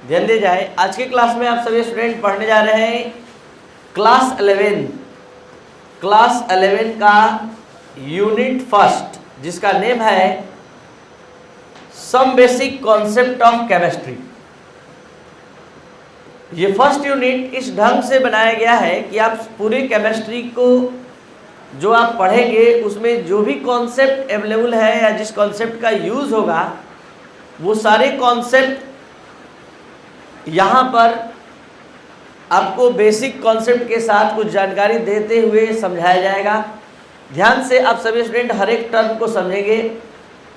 ध्यान दिया जाए। आज की क्लास में आप सभी स्टूडेंट पढ़ने जा रहे हैं क्लास 11 का यूनिट फर्स्ट, जिसका नेम है some basic concept of chemistry. ये फर्स्ट यूनिट इस ढंग से बनाया गया है कि आप पूरी केमिस्ट्री को जो आप पढ़ेंगे उसमें जो भी कॉन्सेप्ट अवेलेबल है या जिस कॉन्सेप्ट का यूज़ होगा वो सारे कॉन्सेप्ट यहाँ पर आपको बेसिक कॉन्सेप्ट के साथ कुछ जानकारी देते हुए समझाया जाएगा। ध्यान से आप सभी स्टूडेंट हर एक टर्म को समझेंगे।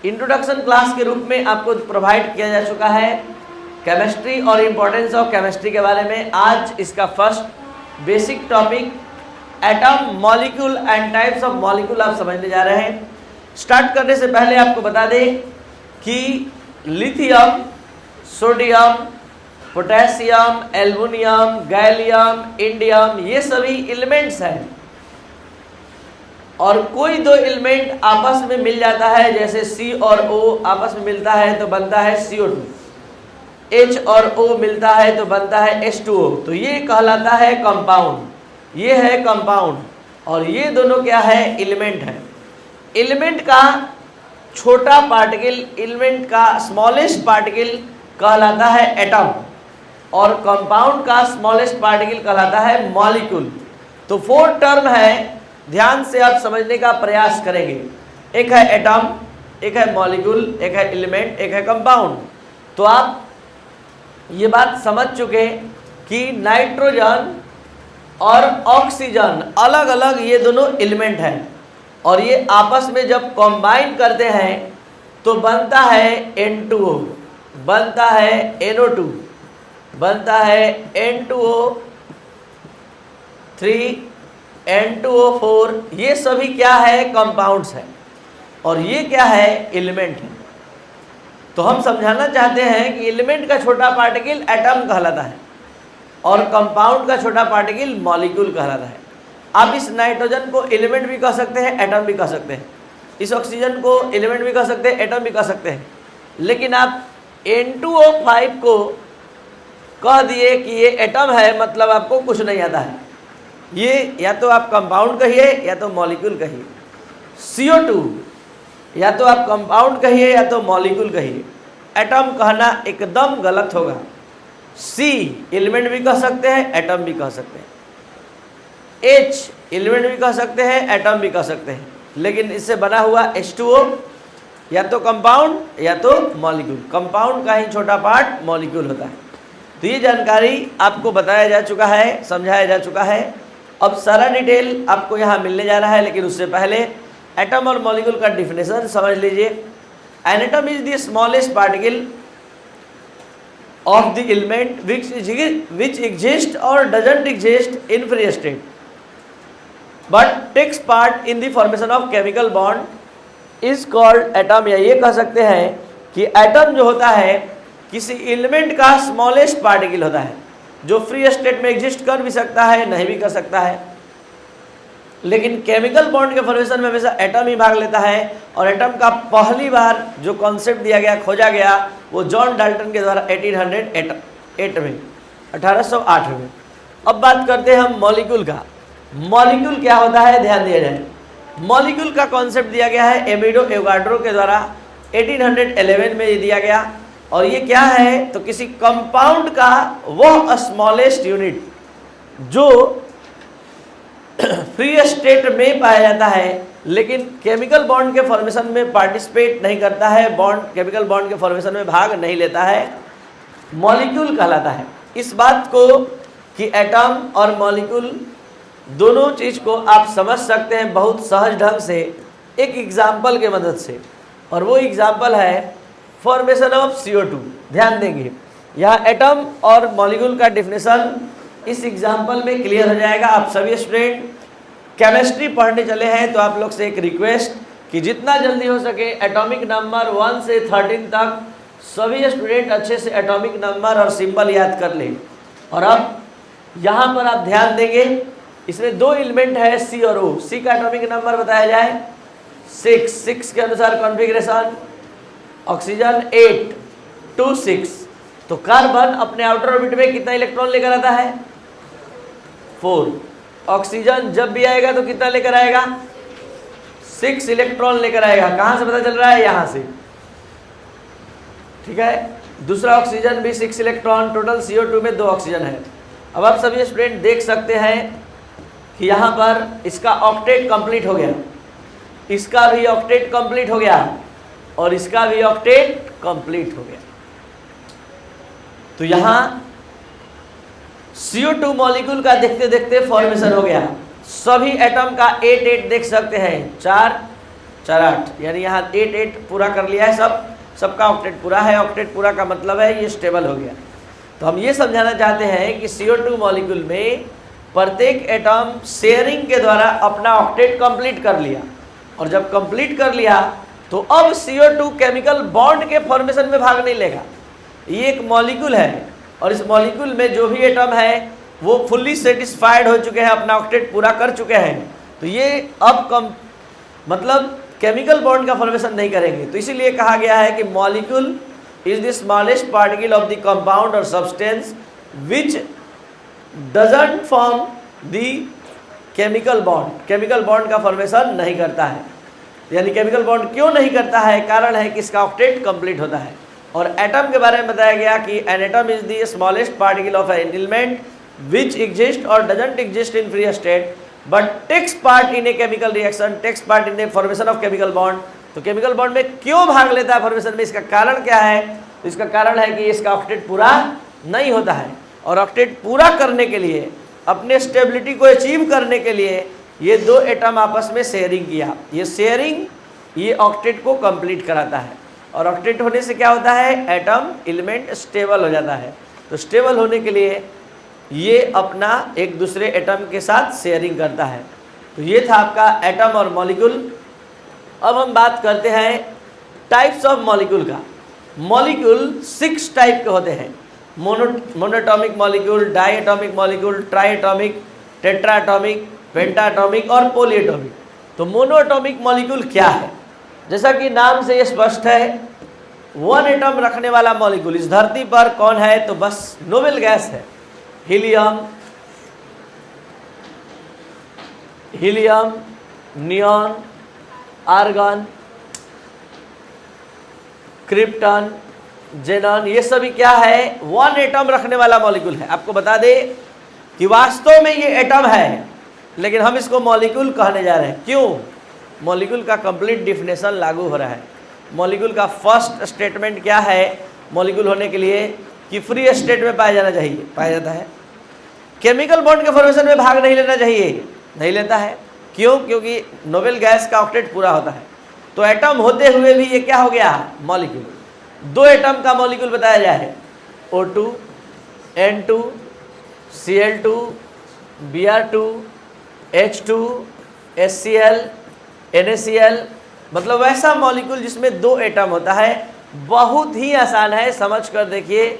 इंट्रोडक्शन क्लास के रूप में आपको प्रोवाइड किया जा चुका है केमिस्ट्री और इम्पोर्टेंस ऑफ केमिस्ट्री के बारे में। आज इसका first basic topic atom, molecule and types of molecule आप समझने जा रहे हैं। स्टार्ट करने से पहले आपको बता दें कि lithium, sodium, potassium, aluminium, gallium, indium ये सभी एलिमेंट्स हैं और कोई दो एलिमेंट आपस में मिल जाता है, जैसे C और O आपस में मिलता है तो बनता है CO2, H और O मिलता है तो बनता है H2O, तो ये कहलाता है कंपाउंड। ये है कंपाउंड और ये दोनों क्या है, एलिमेंट है। एलिमेंट का छोटा पार्टिकल, एलिमेंट का स्मॉलेस्ट पार्टिकल कहलाता है एटम और कंपाउंड का स्मॉलेस्ट पार्टिकल कहलाता है मॉलिक्यूल। तो 4 टर्म है, ध्यान से आप समझने का प्रयास करेंगे। एक है एटम, एक है मॉलिक्यूल, एक है एलिमेंट, एक है कंपाउंड। तो आप ये बात समझ चुके कि नाइट्रोजन और ऑक्सीजन अलग अलग ये दोनों एलिमेंट हैं और ये आपस में जब कंबाइन करते हैं तो बनता है N2O, बनता है NO2, बनता है N2O3, N2O4। ये सभी क्या है, कंपाउंड्स हैं और ये क्या है, एलिमेंट है। तो हम समझाना चाहते हैं कि एलिमेंट का छोटा पार्टिकल एटम कहलाता है और कंपाउंड का छोटा पार्टिकल मॉलिक्यूल कहलाता है। आप इस नाइट्रोजन को एलिमेंट भी कह सकते हैं, एटम भी कह सकते हैं। इस ऑक्सीजन को एलिमेंट भी कह सकते हैं, एटम भी कह सकते हैं। लेकिन आप N2O5 को कह दिए कि ये एटम है, मतलब आपको कुछ नहीं आता है। ये या तो आप कंपाउंड कहिए या तो मॉलिक्यूल कहिए। CO2 या तो आप कंपाउंड कहिए या तो मॉलिक्यूल कहिए। एटम कहना एकदम गलत होगा। C एलिमेंट भी कह सकते हैं, एटम भी कह सकते हैं। H एलिमेंट भी कह सकते हैं, एटम भी कह सकते हैं। लेकिन इससे बना हुआ H2O या तो कंपाउंड या तो मॉलिक्यूल। कंपाउंड का ही छोटा पार्ट मॉलिक्यूल होता है। तो ये जानकारी आपको बताया जा चुका है, समझाया जा चुका है। अब सारा डिटेल आपको यहाँ मिलने जा रहा है, लेकिन उससे पहले एटम और मॉलिक्यूल का डिफिनेशन समझ लीजिए। N atom is the smallest particle of the element which exists or doesn't exist in free state but takes part in the formation of chemical bond is called atom। या ये कह सकते हैं कि atom जो होता है किसी एलिमेंट का स्मॉलेस्ट पार्टिकल होता है जो फ्री स्टेट में एग्जिस्ट कर भी सकता है, नहीं भी कर सकता है। लेकिन केमिकल बॉन्ड के फॉर्मेशन में हमेशा एटम ही भाग लेता है और एटम का पहली बार जो कॉन्सेप्ट दिया गया, खोजा गया, वो जॉन डाल्टन के द्वारा 1808 में। अब बात करते हैं हम मॉलिक्यूल का। मॉलिक्यूल क्या होता है, ध्यान दिया जाए। मॉलिक्यूल का कॉन्सेप्ट दिया गया है एमिडो एवोगाड्रो के द्वारा 1811 में ये दिया गया। और ये क्या है, तो किसी कंपाउंड का वह स्मॉलेस्ट यूनिट जो फ्री स्टेट में पाया जाता है लेकिन केमिकल बॉन्ड के फॉर्मेशन में पार्टिसिपेट नहीं करता है, केमिकल बॉन्ड के फॉर्मेशन में भाग नहीं लेता है, मॉलिक्यूल कहलाता है। इस बात को कि एटम और मॉलिक्यूल दोनों चीज़ को आप समझ सकते हैं बहुत सहज ढंग से एक एग्जाम्पल के मदद से, और वो एग्जाम्पल है फॉर्मेशन ऑफ CO2। ध्यान देंगे, यहाँ एटम और मॉलिक्यूल का डिफिनेशन इस एग्जाम्पल में क्लियर हो जाएगा। आप सभी स्टूडेंट केमिस्ट्री पढ़ने चले हैं तो आप लोग से एक रिक्वेस्ट कि जितना जल्दी हो सके एटॉमिक नंबर 1 से 13 तक सभी स्टूडेंट अच्छे से एटॉमिक नंबर और सिंबल याद कर लें। और अब यहाँ पर आप ध्यान देंगे, इसमें 2 एलिमेंट है C और O। C का एटॉमिक नंबर बताया जाए 6 के अनुसार कॉन्फ़िगरेशन, ऑक्सीजन 8 2 6 तो कार्बन अपने आउटर ऑर्बिट में कितना इलेक्ट्रॉन लेकर आता है? 4। ऑक्सीजन जब भी आएगा तो कितना लेकर आएगा? 6 इलेक्ट्रॉन लेकर आएगा। कहां से पता चल रहा है? यहां से। ठीक है, दूसरा ऑक्सीजन भी 6 इलेक्ट्रॉन, टोटल CO2 में 2 ऑक्सीजन है। अब आप सभी स्टूडेंट देख सकते हैं कि यहाँ पर इसका ऑक्टेट कंप्लीट हो गया, इसका भी ऑक्टेट कंप्लीट हो गया और इसका भी ऑक्टेट कंप्लीट हो गया। तो यहाँ CO2 मॉलिक्यूल का देखते देखते फॉर्मेशन हो गया। सभी एटम का 8 देख सकते हैं, 4 4 8, यानी यहाँ 8 पूरा कर लिया है, सबका ऑक्टेट पूरा है। ऑक्टेट पूरा का मतलब है ये स्टेबल हो गया। तो हम ये समझाना चाहते हैं कि CO2 मॉलिक्यूल में प्रत्येक एटम शेयरिंग के द्वारा अपना ऑक्टेट कंप्लीट कर लिया, और जब कंप्लीट कर लिया तो अब CO2 केमिकल बॉन्ड के फॉर्मेशन में भाग नहीं लेगा। ये एक मॉलिक्यूल है और इस मॉलिक्यूल में जो भी एटम है वो फुल्ली सेटिस्फाइड हो चुके हैं, अपना ऑक्टेट पूरा कर चुके हैं। तो ये अब मतलब केमिकल बॉन्ड का फॉर्मेशन नहीं करेंगे। तो इसीलिए कहा गया है कि molecule is the smallest particle of the compound और substance which doesn't form the chemical bond. Chemical bond का फॉर्मेशन नहीं करता है। यानी केमिकल बॉन्ड क्यों नहीं करता है? कारण है कि इसका ऑक्टेट कंप्लीट होता है। और एटम के बारे में बताया गया कि an atom is the smallest particle of an element which exist और doesn't exist in free state but takes part in a chemical reaction, takes part in a formation of chemical bond. तो chemical bond में क्यों भाग लेता है formation में? इसका कारण क्या है? तो इसका कारण है कि इसका ऑक्टेट पूरा नहीं होता है, और ऑक्टेट पूरा करने के लिए, अपने स्टेबिलिटी को अचीव करने के लिए ये 2 एटम आपस में शेयरिंग किया। ये शेयरिंग ये ऑक्टेट को कंप्लीट कराता है, और ऑक्टेट होने से क्या होता है? एटम एलिमेंट स्टेबल हो जाता है। तो स्टेबल होने के लिए ये अपना एक दूसरे एटम के साथ शेयरिंग करता है। तो ये था आपका एटम और मॉलिक्यूल। अब हम बात करते हैं टाइप्स ऑफ मॉलिक्यूल का। मॉलिक्यूल 6 टाइप के होते हैं। Monoatomic molecule, diatomic molecule, triatomic, tetraatomic, pentaatomic और पॉलीएटॉमिक। तो मोनोटॉमिक मॉलिक्यूल क्या है? जैसा कि नाम से ये स्पष्ट है, 1 एटम रखने वाला मॉलिक्यूल। इस धरती पर कौन है? तो बस नोबेल गैस है। Helium, neon, argon, krypton, xenon, ये सभी क्या है? 1 एटम रखने वाला मॉलिक्यूल है। आपको बता दे कि वास्तव में ये एटम है, लेकिन हम इसको मॉलिक्यूल कहने जा रहे हैं। क्यों? मॉलिक्यूल का कंप्लीट डिफिनेशन लागू हो रहा है। मॉलिक्यूल का फर्स्ट स्टेटमेंट क्या है मॉलिक्यूल होने के लिए? कि फ्री स्टेट में पाया जाना चाहिए, पाया जाता है। केमिकल बॉन्ड के फॉर्मेशन में भाग नहीं लेना चाहिए, नहीं लेता है। क्यों? क्योंकि नोबेल गैस का ऑक्टेट पूरा होता है। तो एटम होते हुए भी ये क्या हो गया? मॉलिक्यूल। 2 एटम का मॉलिक्यूल बताया जाए, O2, N2, Cl2, Br2, H2, HCl, NaCl, मतलब वैसा मॉलिक्यूल जिसमें 2 एटम होता है। बहुत ही आसान है, समझ कर देखिए।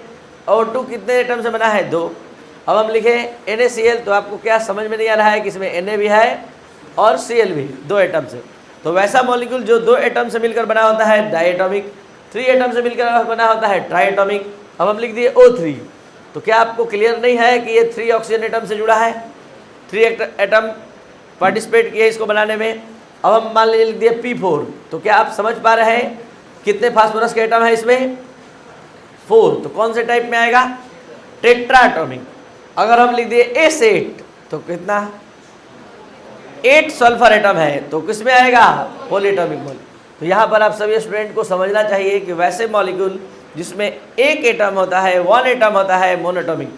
O2 कितने एटम से बना है? 2। अब हम लिखें NaCl, तो आपको क्या समझ में नहीं आ रहा है कि इसमें Na भी है और Cl भी, 2 एटम से। तो वैसा मॉलिक्यूल जो 2 एटम से मिलकर बना होता है डाइएटॉमिक, 3 एटम से मिलकर बना होता है ट्राइएटॉमिक। अब हम लिख दिए O3। तो क्या आपको क्लियर नहीं है कि ये 3 ऑक्सीजन एटम से जुड़ा है? 3 एटम पार्टिसिपेट किए इसको बनाने में। अब हम मान लीजिए लिख दिए P4। तो क्या आप समझ पा रहे हैं कितने फास्फोरस के एटम है इसमें? 4। तो कौन से टाइप में आएगा? टेट्राएटॉमिक। अगर हम लिख दिए S8 तो कितना? 8 सल्फर एटम है, तो किस में आएगा? Polyatomic molecule. तो यहाँ पर आप सभी स्टूडेंट को समझना चाहिए कि वैसे मॉलिक्यूल जिसमें 1 एटम होता है, 1 एटम होता है मोनोटॉमिक,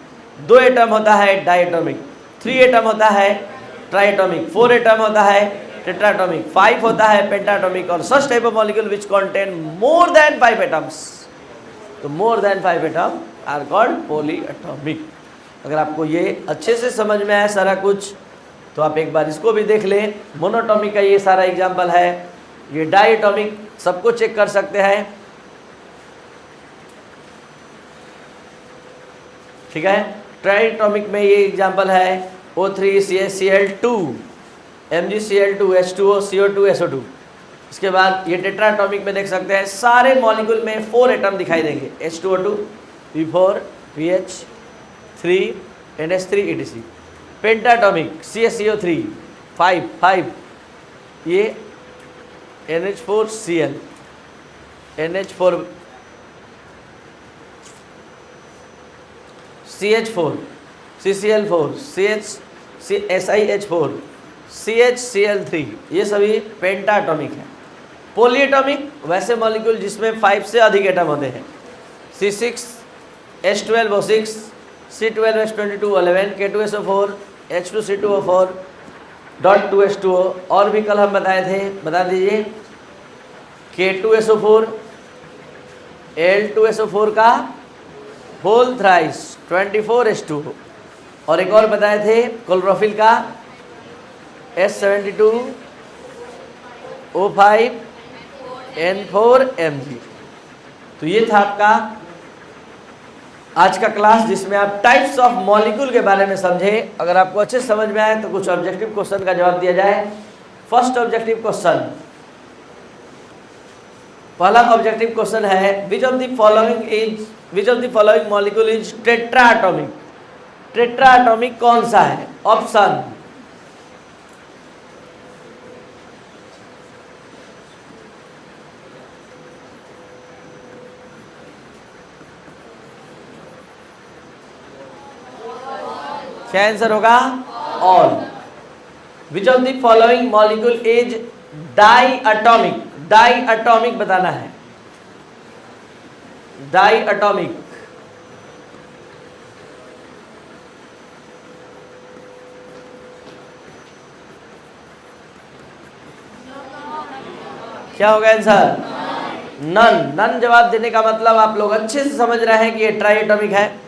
2 एटम होता है डाइएटॉमिक, 3 एटम होता है ट्राइएटॉमिक, 4 एटम होता है टेट्राएटॉमिक, 5 होता है पेंटाएटॉमिक, और such type of molecule which contain more than 5 atoms. तो more than 5 atom are called polyatomic. अगर आपको ये अच्छे से समझ में आया सारा कुछ, तो आप एक बार इसको भी देख लें। मोनोटॉमिक का ये सारा एग्जाम्पल है। ये डाइएटॉमिक सबको चेक कर सकते हैं, ठीक है। ट्राइएटॉमिक में ये एग्जाम्पल है O3 CH2, MgCl2, H2O, CO2, SO2। इसके बाद ये टेट्राएटॉमिक में देख सकते हैं सारे मॉलिक्यूल में 4 एटम दिखाई देंगे, H2O2, P4 PH3 NH3 etc. पेंटाटॉमिक CaCO3 5 ये NH4Cl NH4 CH4 CCl4 SiH4 CHCl3 ये सभी पेंटाटॉमिक हैं। पॉलीएटॉमिक वैसे मॉलिक्यूल जिसमें 5 से अधिक एटम होते हैं। C6H12O6 C12H22O11 K2SO4 H2C2O4 .2H2O और भी कल हम बताए थे, बता दीजिए। K2SO4 L2SO4 का होल थ्राइस 24H2O और एक और बताए थे क्लोरोफिल का S72O5 N4Mg। तो ये था आपका आज का क्लास जिसमें आप टाइप्स ऑफ मॉलिक्यूल के बारे में समझे। अगर आपको अच्छे समझ में आए तो कुछ ऑब्जेक्टिव क्वेश्चन का जवाब दिया जाए। फर्स्ट ऑब्जेक्टिव क्वेश्चन, पहला ऑब्जेक्टिव क्वेश्चन है which of the following molecule is tetratomic. Tetratomic कौन सा है? ऑप्शन क्या आंसर होगा? All. Which of the following molecule is diatomic. Diatomic बताना है। डाईएटॉमिक क्या होगा आंसर? नन। नन जवाब देने का मतलब आप लोग अच्छे से समझ रहे हैं कि ये ट्राईएटॉमिक है,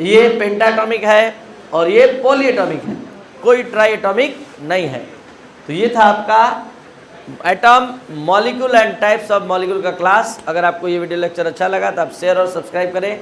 ये पेंटाटॉमिक है और ये पॉलीएटॉमिक है, कोई ट्राईएटॉमिक नहीं है। तो ये था आपका atom, molecule and types of molecule का क्लास। अगर आपको ये वीडियो लेक्चर अच्छा लगा तो आप शेयर और सब्सक्राइब करें।